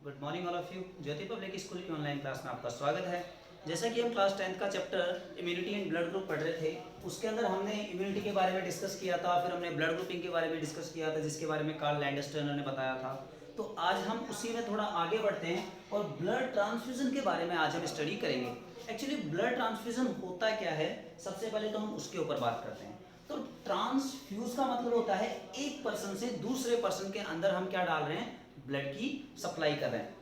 Good morning all of you. Jyoti public school की online class में आपका स्वागत है। जैसा कि हम क्लास 10th का chapter immunity and blood group पढ़ रहे थे, उसके अंदर हमने इम्यूनिटी के बारे में डिस्कस किया था, फिर हमने ब्लड ग्रुपिंग के बारे में डिस्कस किया था जिसके बारे में कार्ल लैंडस्टर्नर ने बताया था। तो आज हम उसी में थोड़ा आगे बढ़ते हैं और ब्लड ट्रांसफ्यूजन के बारे में आज हम स्टडी करेंगे। एक्चुअली ब्लड ट्रांसफ्यूजन होता क्या है, सबसे पहले तो हम उसके ऊपर बात करते हैं। तो ट्रांसफ्यूज का मतलब होता है एक पर्सन से दूसरे पर्सन के अंदर हम क्या डाल रहे हैं, ब्लड की सप्लाई कर रहे हैं।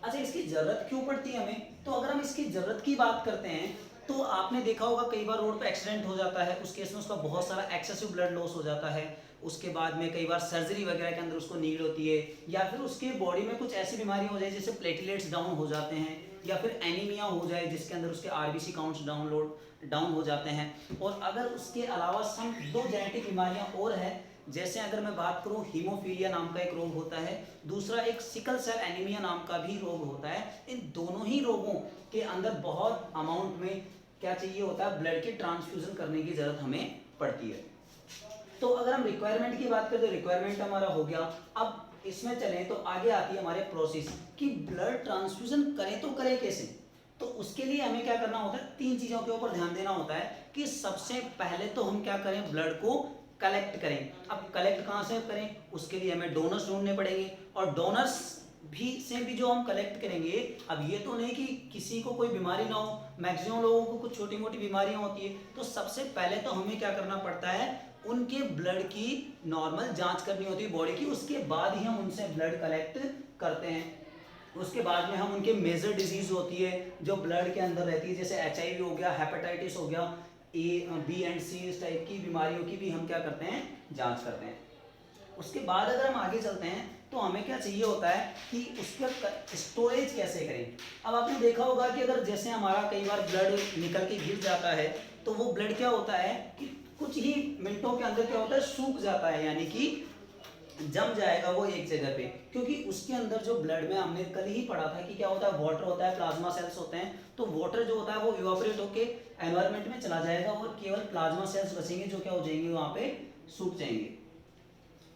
अच्छा, इसकी जरूरत क्यों पड़ती है हमें? तो अगर हम इसकी जरूरत की बात करते हैं तो आपने देखा होगा कई बार रोड पे एक्सीडेंट हो जाता है, उस केस में उसका बहुत सारा एक्सेसिव ब्लड लॉस हो जाता है। उसके बाद में कई बार सर्जरी वगैरह के अंदर उसको नीड होती है, या फिर उसके बॉडी में कुछ ऐसी बीमारियां हो जाए जैसे प्लेटलेट्स डाउन हो जाते हैं, या फिर एनीमिया हो जाए जिसके अंदर उसके आरबीसी काउंट्स डाउन हो जाते हैं। और अगर उसके अलावा सम दो जेनेटिक बीमारियां और है, जैसे अगर मैं बात करूं हीमोफीलिया नाम का एक रोग होता है, दूसरा एक सिकल सेल एनीमिया नाम का भी रोग होता है। इन दोनों ही रोगों के अंदर बहुत अमाउंट में क्या चाहिए होता है, ब्लड की ट्रांसफ्यूजन करने की जरूरत हमें पड़ती है। तो अगर हम रिक्वायरमेंट की बात करें तो रिक्वायरमेंट हमारा हो गया। अब इसमें चलें तो आगे आती है हमारे प्रोसेस कि ब्लड ट्रांसफ्यूजन करें तो करें कैसे। तो उसके लिए हमें क्या करना होता है, तीन चीजों के ऊपर ध्यान देना होता है कि सबसे पहले तो हम क्या करें, ब्लड को कलेक्ट करें। अब कलेक्ट कहाँ से करें, उसके लिए हमें डोनर्स ढूंढने पड़ेंगे, और डोनर्स भी जो हम कलेक्ट करेंगे, अब ये तो नहीं कि किसी को कोई बीमारी ना हो, मैक्सिमम लोगों को कुछ छोटी मोटी बीमारियां होती है। तो सबसे पहले तो हमें क्या करना पड़ता है, उनके ब्लड की नॉर्मल जांच करनी होती है बॉडी की, उसके बाद ही हम उनसे ब्लड कलेक्ट करते हैं। उसके बाद में हम उनके मेजर डिजीज होती है जो ब्लड के अंदर रहती है, जैसे HIV हो गया, हेपेटाइटिस हो गया, A B and C इस टाइप की बीमारियों की भी हम क्या करते हैं, जांच करते हैं। उसके बाद अगर हम आगे चलते हैं तो हमें क्या चाहिए होता है कि उसका स्टोरेज कैसे करें। अब आपने देखा होगा कि अगर जैसे हमारा कई बार ब्लड निकल के गिर जाता है तो वो ब्लड क्या होता है कि कुछ ही मिनटों के अंदर क्या होता है, सूख जाता है, यानी कि जम जाएगा वो एक जगह पे, क्योंकि उसके अंदर जो ब्लड में हमने कल ही पढ़ा था कि क्या होता है, वाटर होता है, प्लाज्मा सेल्स होते हैं। तो वाटर जो होता है वो इवापोरेट होके एनवायरनमेंट में चला जाएगा और केवल प्लाज्मा सेल्स बचेंगे जो क्या हो जाएंगे, वहां पे सूख जाएंगे।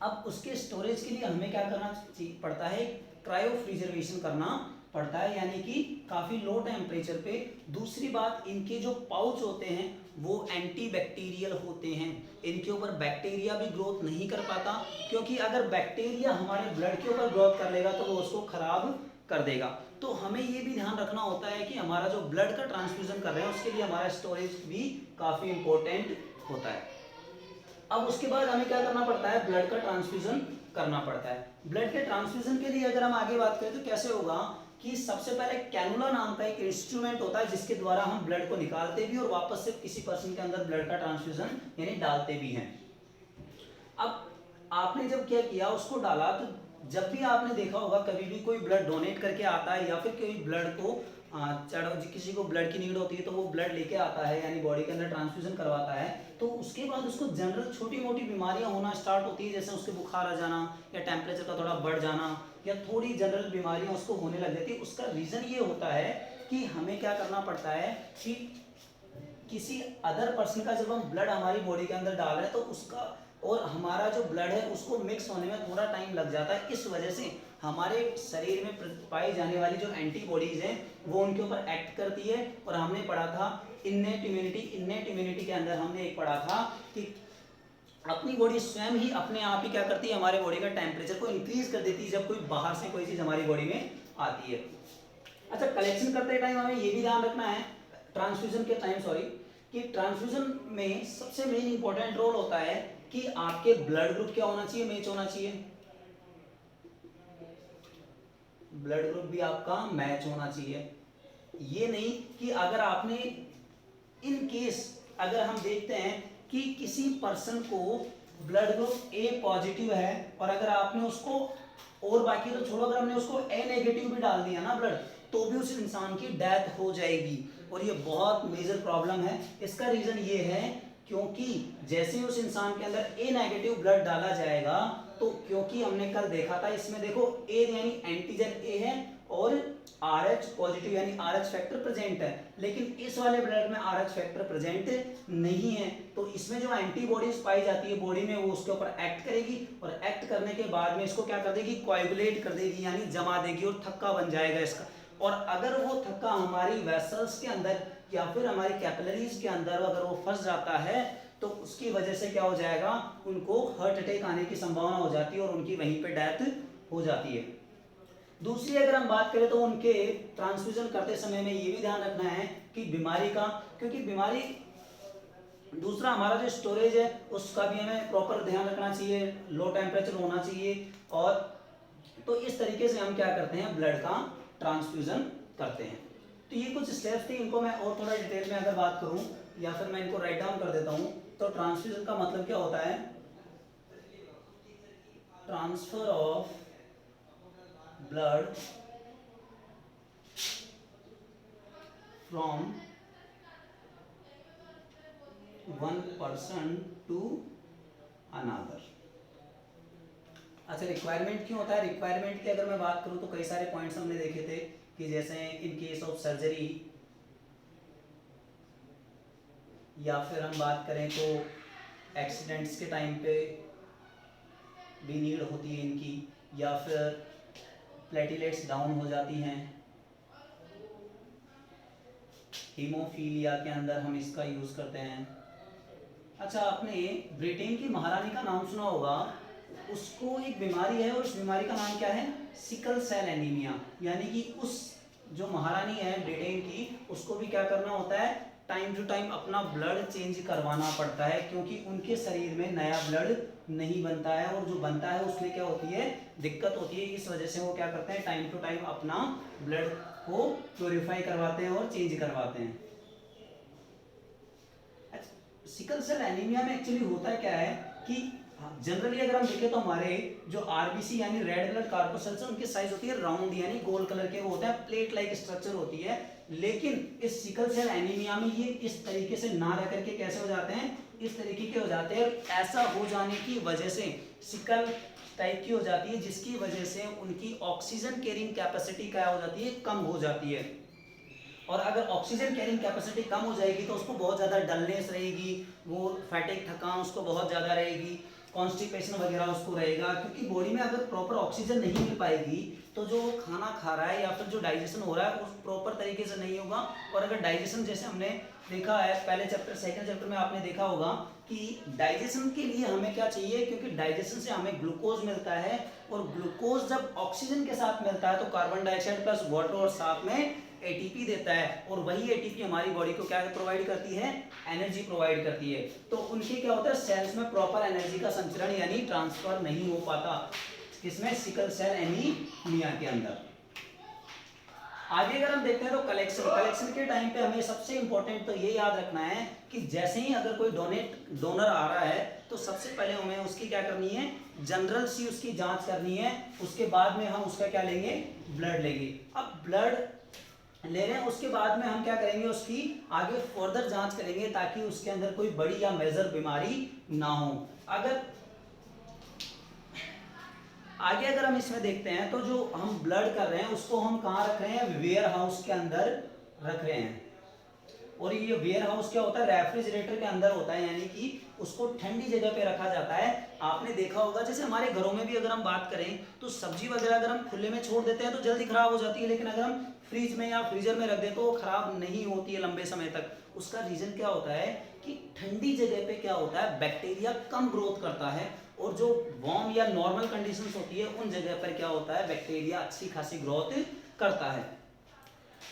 अब उसके स्टोरेज के लिए हमें क्या करना पड़ता है, क्रायो फ्रीजरवेशन करना पड़ता है, यानी कि काफी लो टेम्परेचर पे। दूसरी बात, इनके जो पाउच होते हैं वो एंटी बैक्टीरियल होते हैं, इनके ऊपर बैक्टीरिया भी ग्रोथ नहीं कर पाता, क्योंकि अगर बैक्टीरिया हमारे ब्लड के ऊपर ग्रोथ कर लेगा तो वो उसको खराब कर देगा। तो हमें ये भी ध्यान रखना होता है कि हमारा जो ब्लड का ट्रांसफ्यूजन कर रहे हैं उसके लिए हमारा स्टोरेज भी काफी इंपॉर्टेंट होता है। अब उसके बाद हमें क्या करना पड़ता है, ब्लड का ट्रांसफ्यूजन करना पड़ता है। ब्लड के ट्रांसफ्यूजन के लिए अगर हम आगे बात करें तो कैसे होगा कि सबसे पहले कैनुला नाम का एक इंस्ट्रूमेंट होता है जिसके द्वारा हम ब्लड को निकालते भी और वापस से किसी पर्सन के अंदर ब्लड का ट्रांसफ्यूजन यानी डालते भी हैं। अब आपने जब क्या किया, उसको डाला, तो जब भी आपने देखा होगा कभी भी कोई ब्लड डोनेट करके आता है या फिर कोई ब्लड को किसी को ब्लड की नीड होती है तो वो ब्लड लेके आता है, यानी बॉडी के अंदर ट्रांसफ्यूजन करवाता है। तो उसके बाद उसको जनरल छोटी मोटी बीमारियां होना स्टार्ट होती है, जैसे उसके बुखार आ जाना या टेम्परेचर का थोड़ा बढ़ जाना या थोड़ी जनरल बीमारियां उसको होने लग जाती है। उसका रीजन ये होता है कि हमें क्या करना पड़ता है कि किसी अदर पर्सन का जब हम ब्लड हमारी बॉडी के अंदर डाल रहे हैं तो उसका और हमारा जो ब्लड है उसको मिक्स होने में थोड़ा टाइम लग जाता है। इस वजह से हमारे शरीर में पाई जाने वाली जो एंटीबॉडीज हैं वो उनके ऊपर एक्ट करती है। और हमने पढ़ा था इन्नेट इम्यूनिटी के अंदर हमने एक पढ़ा था कि अपनी बॉडी स्वयं ही अपने आप ही क्या करती है, हमारे बॉडी का टेम्परेचर को इंक्रीज कर देती है जब कोई बाहर से कोई चीज हमारी बॉडी में आती है। अच्छा, कलेक्शन करते टाइम हमें ये भी ध्यान रखना है, ट्रांसफ्यूजन के टाइम कि ट्रांसफ्यूजन में सबसे मेन इंपॉर्टेंट रोल होता है कि आपके ब्लड ग्रुप क्या होना चाहिए, मैच होना चाहिए। ब्लड ग्रुप भी आपका मैच होना चाहिए। ये नहीं कि अगर आपने इन केस अगर हम देखते हैं कि किसी पर्सन को ब्लड ग्रुप A पॉजिटिव है और अगर आपने उसको, और बाकी तो छोड़ो, अगर हमने उसको A नेगेटिव भी डाल दिया ना ब्लड, तो भी उस इंसान की डेथ हो जाएगी और ये बहुत मेजर प्रॉब्लम है। इसका रीजन ये है क्योंकि जैसे ही उस इंसान के अंदर A नेगेटिव ब्लड डाला जाएगा, तो क्योंकि हमने कल देखा था इसमें देखो A यानी एंटीजन A है और RH पॉजिटिव यानी RH फैक्टर प्रेजेंट है, लेकिन इस वाले ब्लड में RH फैक्टर प्रेजेंट नहीं है, तो इसमें जो एंटीबॉडीज पाई जाती है बॉडी में वो उसके ऊपर एक्ट करेगी और एक्ट करने के बाद में इसको क्या कर देगी, कोएगुलेट कर देगी यानी जमा देगी और थक्का बन जाएगा इसका। और अगर वो थक्का हमारी वेसल्स के अंदर या फिर हमारी कैपिलरीज के अंदर अगर वो फंस जाता है तो उसकी वजह से क्या हो जाएगा, उनको हार्ट अटैक आने की संभावना हो जाती है और उनकी वहीं पे डेथ हो जाती है। दूसरी अगर हम बात करें तो उनके ट्रांसफ्यूजन करते समय में ये भी ध्यान रखना है कि बीमारी का, क्योंकि बीमारी दूसरा हमारा जो स्टोरेज है उसका भी हमें प्रॉपर ध्यान रखना चाहिए, लो टेम्परेचर होना चाहिए। और तो इस तरीके से हम क्या करते हैं, ब्लड का ट्रांसफ्यूजन करते हैं। तो ये कुछ स्टेप्स थे, इनको मैं और थोड़ा डिटेल में अगर बात करूं या फिर मैं इनको राइट डाउन कर देता हूं। तो ट्रांसफ्यूजन का मतलब क्या होता है, transfer of blood from one person to another. अच्छा, रिक्वायरमेंट क्यों होता है, रिक्वायरमेंट की अगर मैं बात करूं तो कई सारे पॉइंट्स हमने देखे थे कि जैसे इन केस ऑफ सर्जरी, या फिर हम बात करें तो एक्सीडेंट्स के टाइम पे भी नीड होती है इनकी, या फिर प्लेटलेट्स डाउन हो जाती हैं, हीमोफीलिया के अंदर हम इसका यूज़ करते हैं। अच्छा, आपने ब्रिटेन की महारानी का नाम सुना होगा, उसको एक बीमारी है और उस बीमारी का नाम क्या है, सिकल सेल एनीमिया। यानी कि उस जो महारानी है ब्रिटेन की, उसको भी क्या करना होता है, टाइम टू टाइम अपना ब्लड चेंज करवाना पड़ता है, क्योंकि उनके शरीर में नया ब्लड नहीं बनता है और जो बनता है उसमें क्या होती है, दिक्कत होती है। इस वजह से वो क्या करते हैं, टाइम टू टाइम अपना ब्लड को प्योरीफाई करवाते हैं और चेंज करवाते हैं। सिकल सेल एनीमिया में एक्चुअली होता क्या है कि जनरली अगर हम देखें तो हमारे जो आरबीसी यानी रेड ब्लड कॉर्पस्कल्स है, उनकी साइज होती है राउंड यानी गोल कलर के, वो होता है प्लेट लाइक स्ट्रक्चर होती है। लेकिन इस सिकल सेल एनीमिया में ये इस तरीके से ना रह करके कैसे हो जाते हैं, इस तरीके के हो जाते हैं। ऐसा हो जाने की वजह से सिकल टाइप की हो जाती है, जिसकी वजह से उनकी ऑक्सीजन कैरिंग कैपेसिटी क्या हो जाती है, कम हो जाती है। और अगर ऑक्सीजन कैरिंग कैपेसिटी कम हो जाएगी तो उसको बहुत ज़्यादा डलनेस रहेगी, वो फैटिक थकान उसको बहुत ज़्यादा रहेगी, कॉन्स्टिपेशन वगैरह उसको रहेगा, क्योंकि बॉडी में अगर प्रॉपर ऑक्सीजन नहीं मिल पाएगी तो जो खाना खा रहा है या फिर जो डाइजेशन हो रहा है वो प्रॉपर तरीके से नहीं होगा। और अगर डाइजेशन, जैसे हमने देखा है पहले चैप्टर सेकंड चैप्टर में आपने देखा होगा कि डाइजेशन के लिए हमें क्या चाहिए, क्योंकि डाइजेशन से हमें ग्लूकोज मिलता है और ग्लूकोज जब ऑक्सीजन के साथ मिलता है तो कार्बन डाइऑक्साइड प्लस वाटर और साथ में एटीपी देता है, और वही एटीपी हमारी बॉडी को क्या प्रोवाइड करती है, एनर्जी प्रोवाइड करती है। तो उनके क्या होता है, सेल्स में प्रॉपर एनर्जी का संचरण यानी ट्रांसफर नहीं हो पाता, किसमें, सिकल सेल एनीमिया के अंदर। आगे अगर हम देखते हैं तो कलेक्शन के टाइम पे हमें सबसे इंपॉर्टेंट तो ये याद रखना है कि जैसे ही अगर कोई डोनर आ रहा है तो सबसे पहले हमें उसकी क्या करनी है, जनरल सी उसकी जांच करनी है, उसके बाद में हम उसका क्या लेंगे, ब्लड लेंगे। अब ब्लड ले रहे हैं, उसके बाद में हम क्या करेंगे, उसकी आगे फर्दर जांच करेंगे ताकि उसके अंदर कोई बड़ी या मेजर बीमारी ना हो। आगे अगर हम इसमें देखते हैं तो जो हम ब्लड कर रहे हैं उसको हम कहाँ रख रहे हैं, वेयर हाउस के अंदर रख रहे हैं। और ये वेयर हाउस क्या होता है, रेफ्रिजरेटर के अंदर होता है, यानी कि उसको ठंडी जगह पे रखा जाता है। आपने देखा होगा जैसे हमारे घरों में भी अगर हम बात करें तो सब्जी वगैरह अगर हम खुले में छोड़ देते हैं तो जल्दी खराब हो जाती है, लेकिन अगर हम फ्रिज में या फ्रीजर में रख दें तो वो खराब नहीं होती है लंबे समय तक। उसका रीजन क्या होता है कि ठंडी जगह पे क्या होता है, बैक्टीरिया कम ग्रोथ करता है, और जो वार्म या नॉर्मल कंडीशंस होती है उन जगह पर क्या होता है, बैक्टीरिया अच्छी खासी ग्रोथ करता है।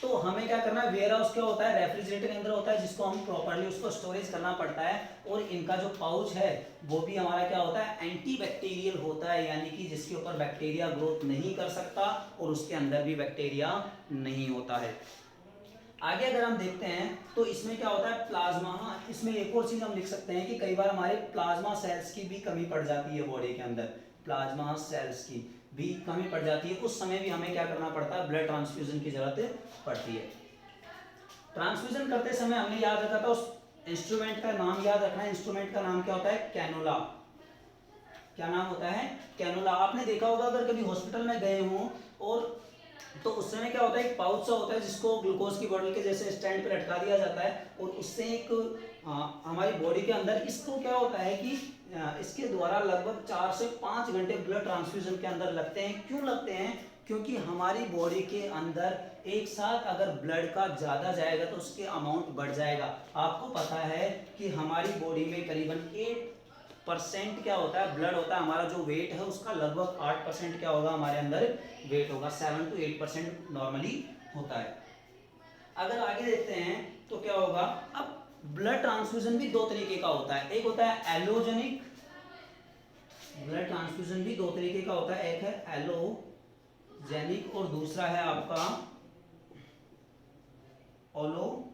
तो हमें क्या करना है, वेयर हाउस क्या होता है, रेफ्रिजरेटर के अंदर होता है, जिसको हम प्रॉपर्ली उसको स्टोरेज करना पड़ता है। और इनका जो पाउच है वो भी हमारा क्या होता है, एंटी बैक्टीरियल होता है, यानी कि जिसके ऊपर बैक्टीरिया ग्रोथ नहीं कर सकता और उसके अंदर भी बैक्टीरिया नहीं होता है। आगे अगर हम देखते हैं तो इसमें क्या होता है, प्लाज्मा। हाँ, इसमें एक और चीज हम लिख सकते हैं कि कई बार हमारे प्लाज्मा सेल्स की भी कमी पड़ जाती है बॉडी के अंदर, प्लाज्मा सेल्स की भी कमी पड़ जाती है, उस समय भी हमें क्या करना पड़ता है, ब्लड ट्रांसफ्यूजन की जरूरत पड़ती है। ट्रांसफ्यूजन करते समय हमने याद रखा था, उस इंस्ट्रूमेंट का नाम याद रखना है। इंस्ट्रूमेंट का नाम क्या होता है, कैनुला। क्या नाम होता है, कैनुला। आपने देखा होगा अगर कभी हॉस्पिटल में गए हों और तो उस समय क्या होता है, एक पाउच सा होता है जिसको ग्लूकोज की बोतल के जैसे स्टैंड पे लटका दिया जाता है, और उससे एक हमारी बॉडी के अंदर इसको क्या होता है कि इसके द्वारा लगभग 4 से 5 घंटे ब्लड ट्रांसफ्यूजन के अंदर लगते हैं। क्यों लगते हैं? क्योंकि हमारी बॉडी के अंदर एक साथ अगर ब्लड का ज़्यादा जाएगा तो उसके अमाउंट बढ़ जाएगा। आपको पता है कि हमारी बॉडी में करीबन 8% क्या होता है, ब्लड होता है। हमारा जो वेट है उसका लगभग 8% क्या होगा, हमारे अंदर वेट होगा। 7 to 8% नॉर्मली होता है। अगर आगे देखते हैं तो क्या होगा, अब ब्लड ट्रांसफ्यूजन भी दो तरीके का होता है। एक होता है एलोजेनिक, ब्लड ट्रांसफ्यूजन भी दो तरीके का होता है, एक है एलोजेनिक और दूसरा है आपका ओलोजेंस।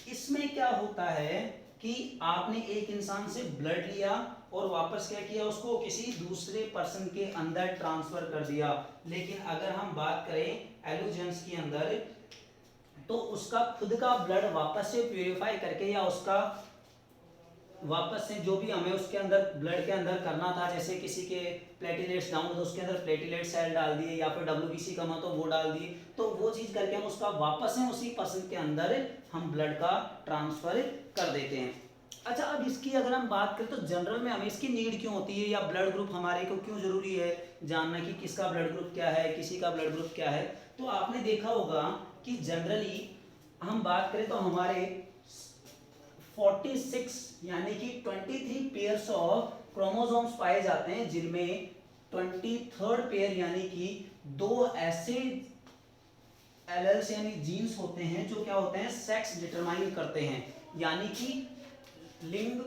इसमें क्या होता है कि आपने एक इंसान से ब्लड लिया और वापस क्या किया, उसको किसी दूसरे पर्सन के अंदर ट्रांसफर कर दिया। लेकिन अगर हम बात करें एलोजेंस के अंदर, तो उसका खुद का ब्लड वापस से प्यूरिफाई करके या उसका वापस से जो भी हमें उसके अंदर ब्लड के अंदर करना था, जैसे किसी के प्लेटिलेट्स डाउन तो उसके अंदर प्लेटिलेट सेल डाल दिए, या फिर WBC कम हो तो वो डाल दिए, तो वो चीज़ करके हम उसका वापस से उसी पर्सन के अंदर हम ब्लड का ट्रांसफर कर देते हैं। अच्छा, अब इसकी अगर हम बात करें तो जनरल में हमें इसकी नीड क्यों होती है, या ब्लड ग्रुप हमारे को क्यों जरूरी है जानना कि किसका ब्लड ग्रुप क्या है, किसी का ब्लड ग्रुप क्या है। तो आपने देखा होगा कि जनरली हम बात करें तो हमारे 46 यानी कि 23 पेयर्स ऑफ क्रोमोसोम्स पाए जाते हैं, जिनमें 23rd पेयर यानी कि 2 ऐसे एलेल्स यानी जीन्स होते हैं जो क्या होते हैं, सेक्स डिटरमाइन करते हैं। यानी कि लिंग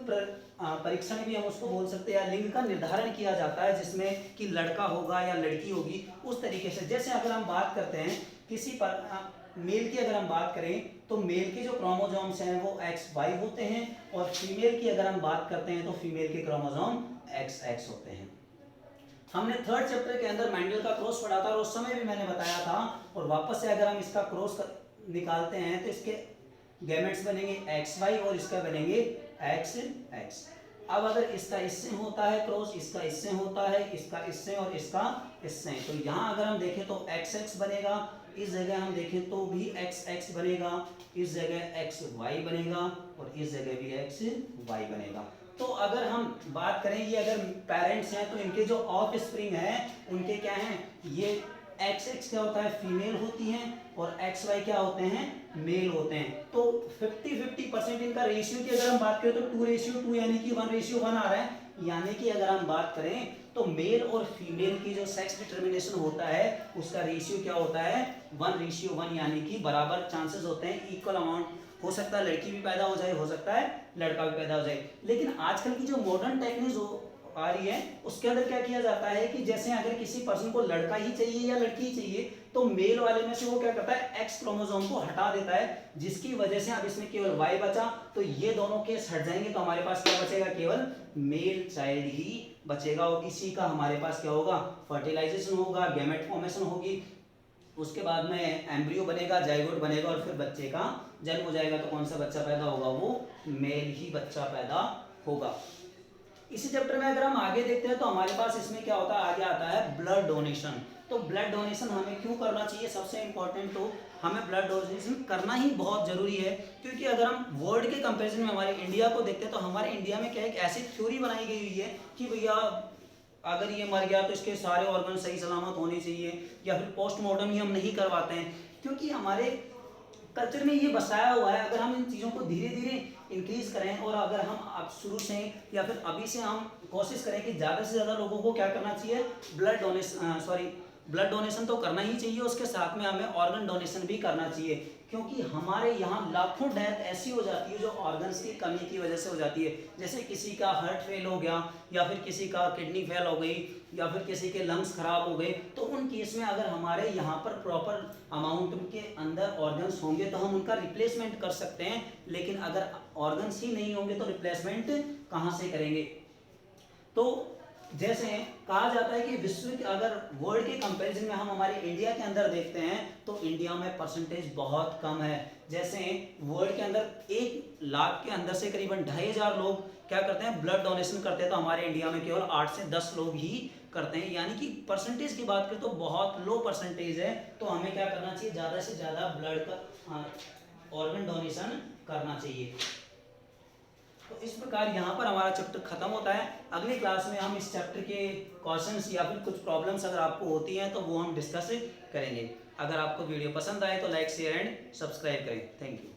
परीक्षण भी हम उसको बोल सकते हैं, या लिंग का निर्धारण किया जाता है जिसमें कि लड़का होगा या लड़की होगी, उस तरीके से। जैसे अगर हम बात करते हैं किसी पर मेल की अगर हम बात करें तो मेल के जो क्रोमोसोम्स हैं वो XY होते हैं, और फीमेल की अगर हम बात करते हैं तो फीमेल के क्रोमोसोम XX होते हैं। हमने 3rd चैप्टर के अंदर मेंडल का क्रॉस पढ़ा था और उस समय भी मैंने बताया था, और वापस से अगर हम इसका क्रॉस निकालते हैं तो इसके गैमेट्स बनेंगे XY और इसका बनेंगे XX। अब अगर इसका इससे होता है क्रॉस, इसका इससे होता है, इसका इससे और इसका इससे, तो यहाँ अगर हम देखें तो XX बनेगा, इस जगह हम देखें तो भी XX बनेगा, इस जगह XY बनेगा और इस जगह भी XY बनेगा। तो अगर हम बात करें, ये अगर पेरेंट्स हैं तो इनके जो ऑफ स्प्रिंग है उनके क्या हैं, ये XX क्या होता है, फीमेल होती हैं, और XY क्या होते हैं, मेल होते हैं। तो 50-50% इनका रेशियो की अगर हम बात करें तो 2:2 यानी कि 1:1 आ रहा है। यानी कि अगर हम बात करें तो मेल और फीमेल की जो सेक्स डिटर्मिनेशन होता है उसका रेशियो क्या होता है, 1:1, यानी कि बराबर चांसेस होते हैं, इक्वल अमाउंट। हो सकता है लड़की भी पैदा हो जाए, हो सकता है लड़का भी पैदा हो जाए। लेकिन आजकल की जो मॉडर्न टेक्निक आ रही है उसके अंदर क्या किया जाता है कि जैसे अगर किसी पर्सन को लड़का ही चाहिए या लड़की ही चाहिए, तो मेल वाले में से वो क्या करता है, X क्रोमोसोम को हटा देता है, जिसकी वजह से अब इसमें केवल Y बचा। तो ये दोनों केस हट जाएंगे तो हमारे पास क्या बचेगा, केवल मेल चाइल्ड ही बचेगा, और इसी का हमारे पास क्या होगा, फर्टिलाइजेशन होगा, गैमेट फॉर्मेशन होगी, उसके बाद में एम्ब्रियो बनेगा, जाइगोट बनेगा, और फिर बच्चे का जन्म हो जाएगा। तो कौन सा बच्चा पैदा होगा, वो मेल ही बच्चा पैदा होगा। इसी चैप्टर में अगर हम आगे देखते हैं तो हमारे पास इसमें क्या होता है, आगे आता है ब्लड डोनेशन। तो ब्लड डोनेशन हमें क्यों करना चाहिए, सबसे इंपॉर्टेंट तो हमें ब्लड डोनेशन करना ही बहुत जरूरी है, क्योंकि अगर हम वर्ल्ड के कंपैरिजन में हमारे इंडिया को देखते हैं तो हमारे इंडिया में क्या है, एक ऐसी थ्योरी बनाई गई हुई है कि भैया अगर ये मर गया तो इसके सारे ऑर्गन सही सलामत होने चाहिए, या फिर पोस्टमार्टम ही हम नहीं करवाते हैं, क्योंकि हमारे कल्चर में ये बसाया हुआ है। अगर हम इन चीज़ों को धीरे धीरे इंक्रीज करें, और अगर हम अब शुरू से या फिर अभी से हम कोशिश करें कि ज़्यादा से ज़्यादा लोगों को क्या करना चाहिए, ब्लड डोनेशन तो करना ही चाहिए, उसके साथ में हमें ऑर्गन डोनेशन भी करना चाहिए, क्योंकि हमारे यहाँ लाखों डेथ ऐसी हो जाती है जो ऑर्गन्स की कमी की वजह से हो जाती है। जैसे किसी का हार्ट फेल हो गया, या फिर किसी का किडनी फेल हो गई, या फिर किसी के लंग्स खराब हो गए, तो उन केस में अगर हमारे यहाँ पर प्रॉपर अमाउंट के अंदर ऑर्गन्स होंगे तो हम उनका रिप्लेसमेंट कर सकते हैं। लेकिन अगर ऑर्गन्स ही नहीं होंगे तो रिप्लेसमेंट कहाँ से करेंगे। तो जैसे कहा जाता है कि विश्व के अगर वर्ल्ड के कंपैरिजन में हम हमारे इंडिया के अंदर देखते हैं तो इंडिया में परसेंटेज बहुत कम है। जैसे वर्ल्ड के अंदर 1 लाख के अंदर से करीबन 2500 लोग क्या करते हैं, ब्लड डोनेशन करते हैं, तो हमारे इंडिया में केवल 8 से 10 लोग ही करते हैं, यानी कि परसेंटेज की बात करें तो बहुत लो परसेंटेज है, तो हमें क्या करना चाहिए, ज़्यादा से ज़्यादा ब्लड का ऑर्गन डोनेशन करना चाहिए। तो इस प्रकार यहाँ पर हमारा चैप्टर खत्म होता है। अगली क्लास में हम इस चैप्टर के क्वेश्चंस या फिर कुछ प्रॉब्लम्स अगर आपको होती हैं तो वो हम डिस्कस करेंगे। अगर आपको वीडियो पसंद आए तो लाइक शेयर एंड सब्सक्राइब करें। Thank you.